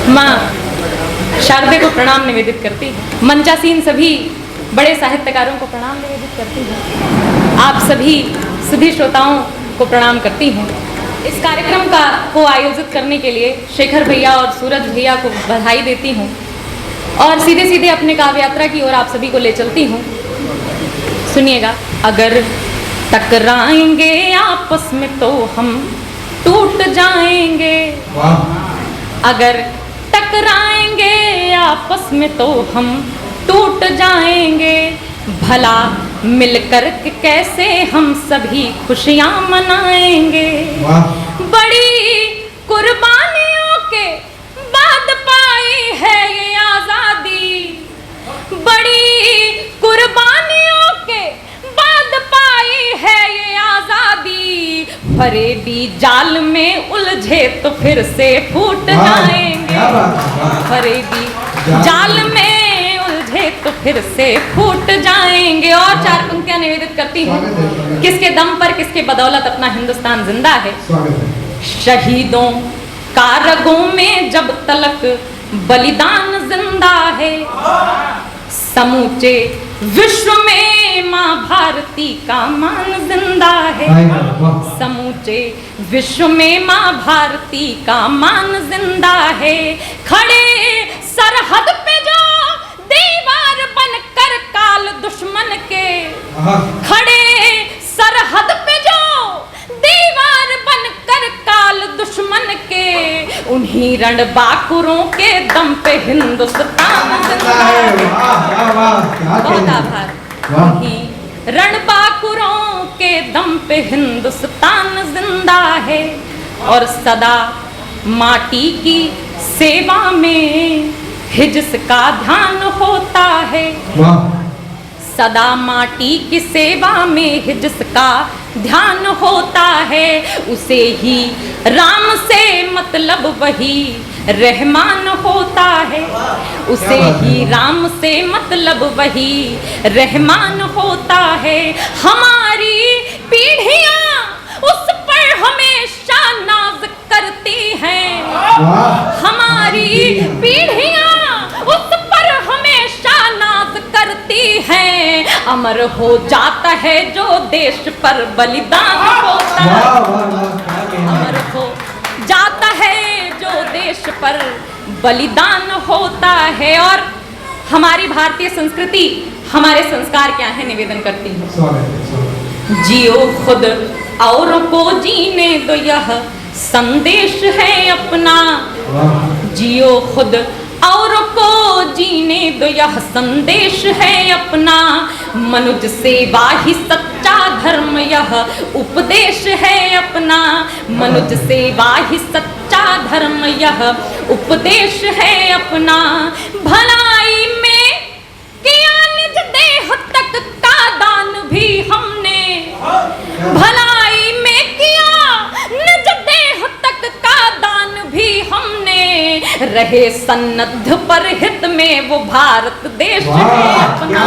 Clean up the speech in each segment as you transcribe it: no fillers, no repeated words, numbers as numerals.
माँ शारदे को प्रणाम निवेदित करती है। मंचासीन सभी बड़े साहित्यकारों को प्रणाम निवेदित करती हूँ। आप सभी श्रोताओं को प्रणाम करती हूँ। इस कार्यक्रम को आयोजित करने के लिए शेखर भैया और सूरज भैया को बधाई देती हूँ और सीधे सीधे अपने काव्य यात्रा की ओर आप सभी को ले चलती हूँ। सुनिएगा। अगर टकराएंगे आपस में तो हम टूट जाएंगे, अगर टकराएंगे आपस में तो हम टूट जाएंगे, भला मिलकर के कैसे हम सभी खुशियां मनाएंगे। बड़ी कुर्बानियों के बाद पाई है ये आज़ादी, बड़ी कुर्बानियों के बाद पाई है ये आज़ादी, फरेबी जाल में उलझे तो फिर से फूट जाएंगे, फरेबी जाल में उलझे तो फिर से फूट जाएंगे। और चार पंक्तियां निवेदित करती हूँ। किसके दम पर किसके बदौलत अपना हिंदुस्तान जिंदा है। शहीदों का रगों में जब तलक बलिदान जिंदा है, समूचे विश्व में माँ भारती का मान जिंदा है, समूचे विश्व में माँ भारती का मान जिंदा है। खड़े सरहद पे जो दीवार बनकर काल दुश्मन के, खड़े सरहद पे जो दीवार बनकर काल दुश्मन के, उन्हीं रणबांकुरों के दम पे हिंदुस्तान जिंदा है। बहुत आभार। उन्हीं रणबांकुरों के दम पे हिंदुस्तान जिंदा है और सदा माटी की सेवा में हिज्स का ध्यान होता है, सदा माटी की सेवा में हिज्स का ध्यान होता है। उसे ही राम से मतलब वही रहमान होता है, उसे ही राम से मतलब वही रहमान होता है। हमारी पीढ़ियां उस पर हमेशा नाज करती हैं, हमारी पीढ़ियां उस पर हमेशा नाज करती हैं। अमर हो जाता है जो देश पर बलिदान होता है, अमर हो जाता है जो देश पर बलिदान होता है। और हमारी भारतीय संस्कृति, हमारे संस्कार क्या है, निवेदन करती हूँ। जियो खुद औरों को जीने दो, यह संदेश है अपना, जियो खुद औरों को जीने दो, यह संदेश है अपना। मनुज सेवा ही सच्चा धर्म, यह उपदेश है अपना, मनुज सेवा ही सच्चा धर्म, यह उपदेश है अपना। भलाई में किया निज देह तक का दान भी हमने, भलाई में किया निज देह तक का दान भी हमने। रहे सन्नद्ध पर हित में वो भारत देश है अपना,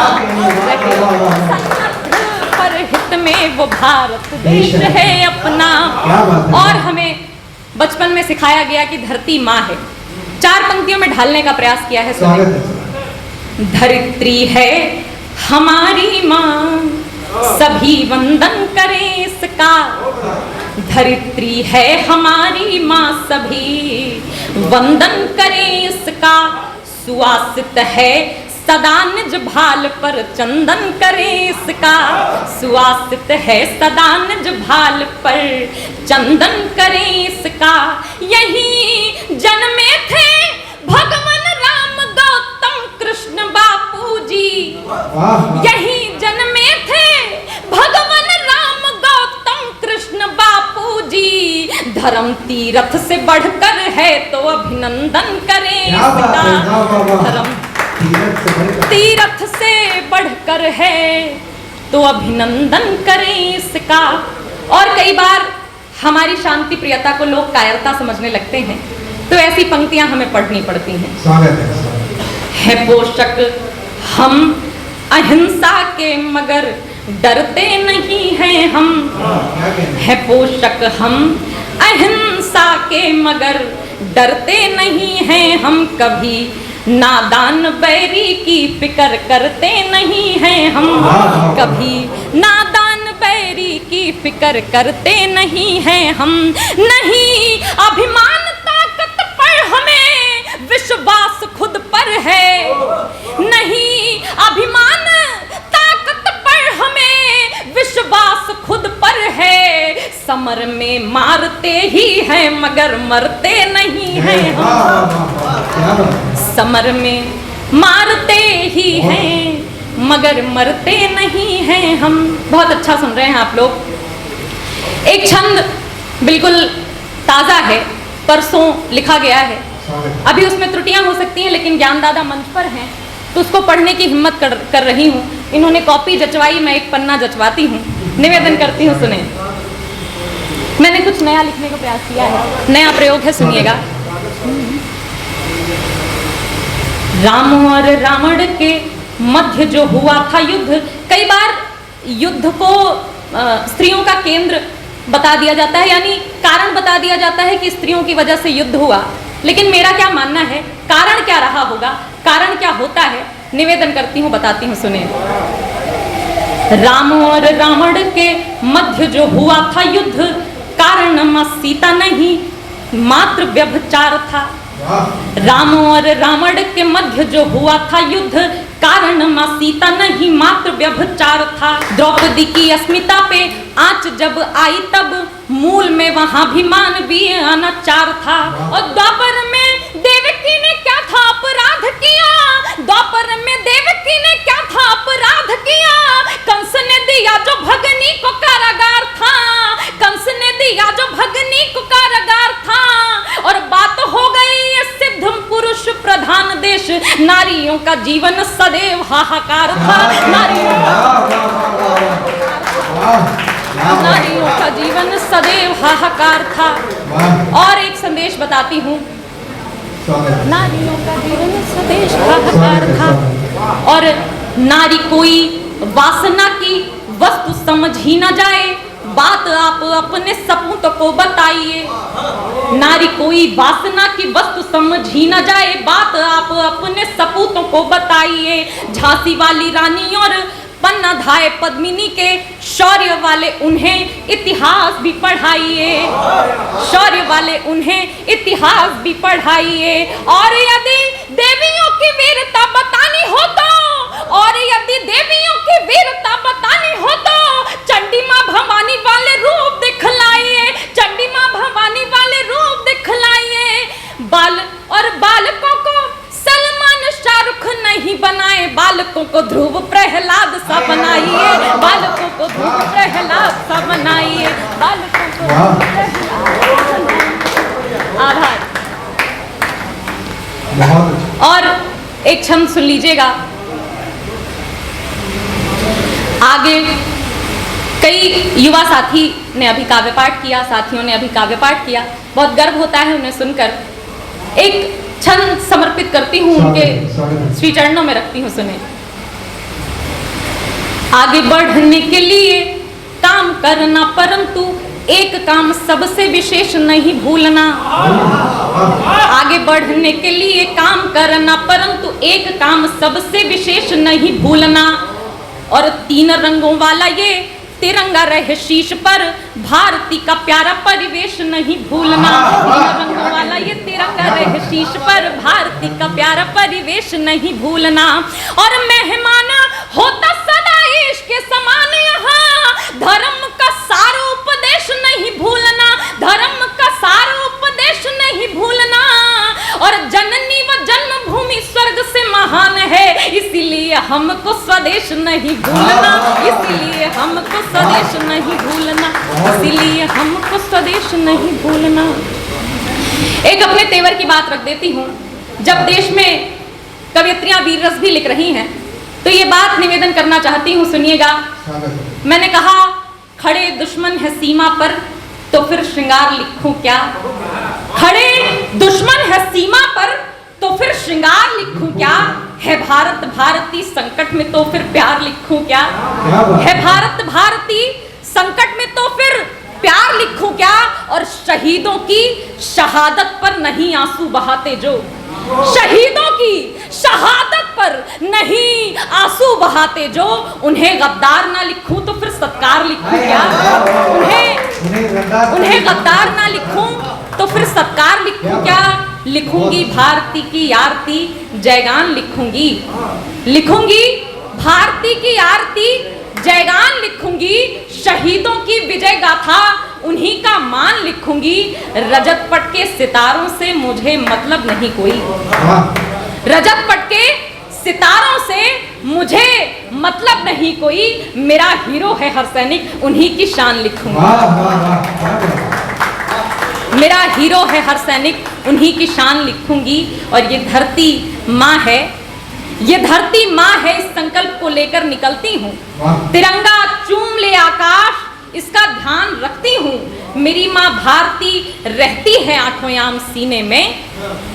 रहे सन्नद्ध पर हित में वो भारत देश है अपना। और हमें बचपन में सिखाया गया कि धरती माँ है। चार पंक्तियों में ढालने का प्रयास किया है। धरित्री है हमारी माँ, सभी वंदन करें इसका, धरित्री है हमारी माँ, सभी वंदन करें इसका। सुवासित है सदा निज भाल पर चंदन करें इसका, सुवासित है सदा निज भाल पर चंदन करें इसका। यही जन्मे थे भगवान राम गौतम कृष्ण बापू जी, यही जन्मे थे भगवान राम गौतम कृष्ण बापू जी। धर्म तीरथ से बढ़कर है तो अभिनंदन करें इसका, धर्म तीरथ से बढ़कर है तो अभिनंदन करें इसका। और कई बार हमारी शांति प्रियता को लोग कायरता समझने लगते हैं, तो ऐसी पंक्तियां हमें पढ़नी पड़ती हैं। है पोषक हम अहिंसा के मगर डरते नहीं हैं हम, है पोषक हम अहिंसा के मगर डरते नहीं हैं हम कभी, नादान बैरी की फिक्र करते नहीं हैं हम कभी, नादान बैरी की फिक्र करते नहीं हैं हम। नहीं अभिमान ताकत पर हमें विश्वास खुद पर है, नहीं अभिमान ताकत पर हमें विश्वास खुद पर है। समर में मारते ही हैं मगर मरते नहीं हैं हम, समर में मारते ही हैं मगर मरते नहीं हैं हम। बहुत अच्छा सुन रहे हैं आप लोग। एक छंद बिल्कुल ताज़ा है, परसों लिखा गया है, अभी उसमें त्रुटियां हो सकती हैं, लेकिन ज्ञानदादा मंच पर हैं तो उसको पढ़ने की हिम्मत कर रही हूँ। इन्होंने कॉपी जचवाई, मैं एक पन्ना जचवाती हूँ, निवेदन करती हूँ सुने। मैंने कुछ नया लिखने का प्रयास किया है, नया प्रयोग है, सुनिएगा। राम और रावण के मध्य जो हुआ था युद्ध, कई बार युद्ध को स्त्रियों का केंद्र बता दिया जाता है, यानी कारण बता दिया जाता है कि स्त्रियों की वजह से युद्ध हुआ, लेकिन मेरा क्या मानना है, कारण क्या रहा होगा, कारण क्या होता है, निवेदन करती हूँ, बताती हूँ, सुने। राम और रावण के मध्य जो हुआ था युद्ध, कारण मां सीता नहीं मात्र व्यभिचार था। राम और रावण के मध्य जो हुआ था युद्ध, कारण मां सीता नहीं मात्र व्यभिचार था। द्रौपदी की अस्मिता पे आंच जब आई तब मूल में वहां भी मानवीय अनाचार था। और द्वापर में देवकी ने क्या था अपराध किया, द्वापर में देवकी ने क्या था अपराध किया। कंस ने दिया जो भगनी को कारागार था, कंस ने दिया जो भगनी को कारागार था। और बात हो गई ये सिद्ध पुरुष प्रधान देश, नारियों का जीवन सदैव हाहाकार था, नारियों का जीवन सदैव हाहाकार था। और एक संदेश बताती हूँ, नारियों का जीवन सदैव हाहाकार था। और नारी कोई वासना की वस्तु समझ ही न जाए, बात आप अपने सपूत को बताइए। नारी कोई वासना की वस्तु समझ ही न जाए, बात आप अपने सपूतों को बताइए। झांसी वाली रानी और पन्ना धाय पद्मिनी के शौर्य वाले उन्हें इतिहास भी पढ़ाइए, शौर्य वाले उन्हें इतिहास भी पढ़ाइए। और यदि देवियों की वीरता बतानी हो तो, और यदि देवियों की वीरता बतानी हो तो चंडी मां भवानी वाले रूप दिखलाइए, चंडी मां भवानी वाले रूप दिखलाइए। बाल और बालकों को सलमान शाहरुख नहीं बनाए, बालकों को ध्रुव प्रहलाद सा बनाइए, बालकों को ध्रुव प्रहलाद सा बनाइए, बालकों को आभार। और एक छंद सुन लीजिएगा। आगे कई युवा साथी ने अभी काव्य पाठ किया, साथियों ने अभी काव्य पाठ किया, बहुत गर्व होता है उन्हें सुनकर। एक छंद समर्पित करती हूँ, उनके श्री चरणों में रखती हूँ, सुने। आगे बढ़ने के लिए काम करना, परंतु एक काम सबसे विशेष नहीं भूलना। आगे बढ़ने के लिए काम करना, परंतु एक काम सबसे विशेष नहीं भूलना। और 3 रंगों वाला ये तिरंगा रहे शीश पर, भारती का प्यारा परिवेश नहीं भूलना। 3 रंगों वाला ये तिरंगा रहे शीश पर, भारती का प्यारा परिवेश नहीं भूलना। और मेहमाना होता सदा इश्क के समान यहाँ, धर्म का सारा उपदेश नहीं भूलना, धर्म का सारा उपदेश नहीं भूलना। और जननी व जन्मभूमि स्वर्ग से महान है, इसीलिए हमको स्वदेश नहीं भूलना, इसीलिए हमको स्वदेश नहीं भूलना, इसीलिए हमको स्वदेश नहीं भूलना। एक अपने तेवर की बात रख देती हूँ। जब देश में कवियत्रियां वीर रस भी लिख रही हैं तो ये बात निवेदन करना चाहती हूँ, सुनिएगा। मैंने कहा खड़े दुश्मन है सीमा पर तो फिर श्रृंगार लिखूं क्या, खड़े दुश्मन है सीमा पर तो फिर श्रृंगार लिखूं क्या। है भारत भारती संकट में तो फिर प्यार लिखूं क्या, है भारत भारती संकट में तो फिर प्यार लिखूं क्या। और शहीदों की शहादत पर नहीं आंसू बहाते जो, शहीदों की शहादत पर नहीं आंसू बहाते जो, उन्हें गद्दार ना लिखूं तो फिर सत्कार लिखूं क्या? उन्हें गद्दार ना लिखूं तो फिर सत्कार लिखूं क्या? लिखूंगी भारती की आरती जयगान लिखूंगी, लिखूंगी भारती की आरती जयगान लिखूंगी, शहीदों की विजय गाथा उन्हीं का मान लिखूंगी। रजत पट के सितारों से मुझे मतलब नहीं कोई, रजत पट के सितारों से मुझे मतलब नहीं कोई, मेरा हीरो है हर सैनिक उन्हीं की शान लिखूंगी। मेरा हीरो है हर सैनिक उन्हीं की शान लिखूंगी। और ये धरती माँ है, ये धरती माँ है, इस संकल्प को लेकर निकलती हूँ। तिरंगा चूम ले आकाश इसका ध्यान रखती हूँ। मेरी माँ भारती रहती है आठों याम सीने में,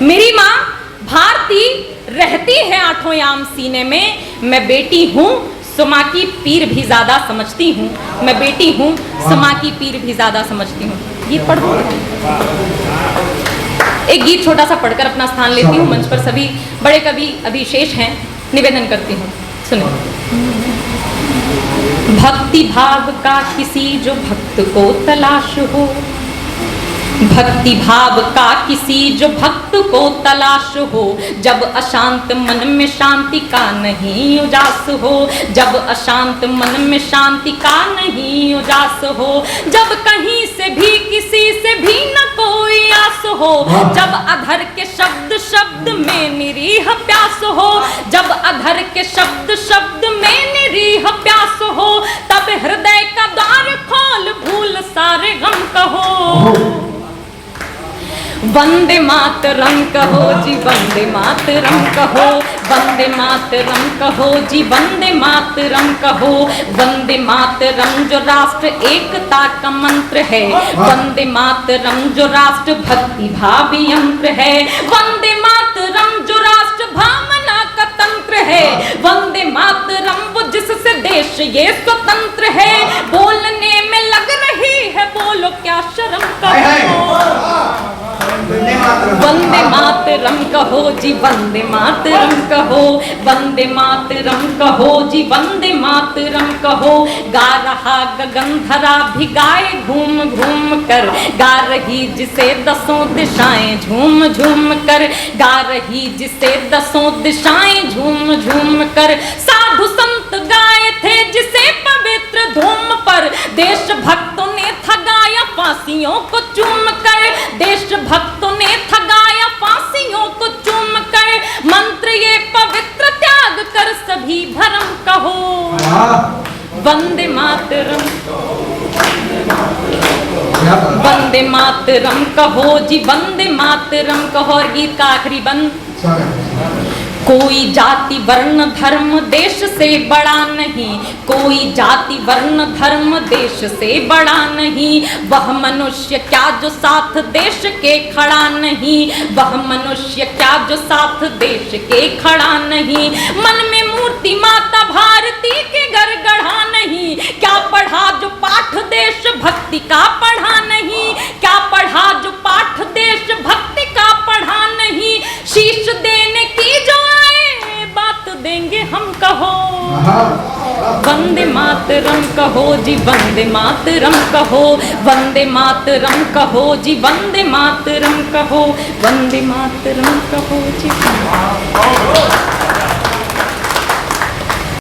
मेरी माँ भारती रहती है आठों याम सीने में। मैं बेटी हूँ सो माँ की पीर भी ज्यादा समझती हूँ, मैं बेटी हूँ सो माँ की पीर भी ज्यादा समझती हूँ। गीत पढ़, एक गीत छोटा सा पढ़कर अपना स्थान लेती हूँ। मंच पर सभी बड़े कवि अभिशेष हैं, निवेदन करती हूँ, सुनो। भक्ति भाव का किसी जो भक्त को तलाश हो, भक्ति भाव का किसी जो भक्त को तलाश हो, जब अशांत मन में शांति का नहीं उजास हो, जब अशांत मन में शांति का नहीं उजास हो, जब कहीं से भी किसी से भी न कोई आस हो, जब अधर के शब्द शब्द में निरीह प्यास हो, जब अधर के शब्द शब्द में निरीह प्यास हो, तब हृदय का द्वार खोल भूल सारे गम कहो। वंदे मातरम कहो जी, वंदे मातरम कहो, वंदे मातरम कहो जी, वंदे मातरम कहो। वंदे मातरम जो राष्ट्र एकता का मंत्र है, वंदे मातरम जो राष्ट्र भक्ति भावी यंत्र है, वंदे मातरम जो राष्ट्र भावना का तंत्र है, वंदे मातरम वो जिससे देश ये स्वतंत्र है। बोलने में लग रही है बोलो क्या शर्म कहो। वंदे मातरम कहो जी, वंदे मातरम कहो, वंदे मातरम कहो जी, वंदे मातरम कहो। गा रहा गगन धरा भी गाए घूम घूम कर, गा रही जिसे दसों दिशाएं झूम झूम कर, गा रही जिसे दसों दिशाएं झूम झूम कर। साधु संत गाए थे जिसे पवित्र धूम पर, देश भक्तों ने थगाया फांसियों को चूम कर, देश भक्तों ने थगाया फांसियों को चूम कर। मंत्र ये पवित्र त्याग कर सभी भरम कहो। वंदे मातरम, वंदे मातरम कहो जी, वंदे मातरम कहो। और गीत का आखिरी बंद। कोई जाति वर्ण धर्म देश से बड़ा नहीं, कोई जाति वर्ण धर्म देश से बड़ा नहीं। वह मनुष्य क्या जो साथ देश के खड़ा नहीं, वह मनुष्य क्या जो साथ देश के खड़ा नहीं। मन में मूर्ति माता भारती के घर गढ़ा नहीं, क्या पढ़ा जो पाठ देश भक्ति का पढ़ा नहीं, क्या पढ़ा जो पाठ देश भक्ति का पढ़ा नहीं। शीश देने की जो बात देंगे हम कहो। वंदे मातरम कहो जी, वंदे मातरम कहो, वंदे मातरम कहो जी, वंदे मातरम कहो, वंदे मातरम कहो जी।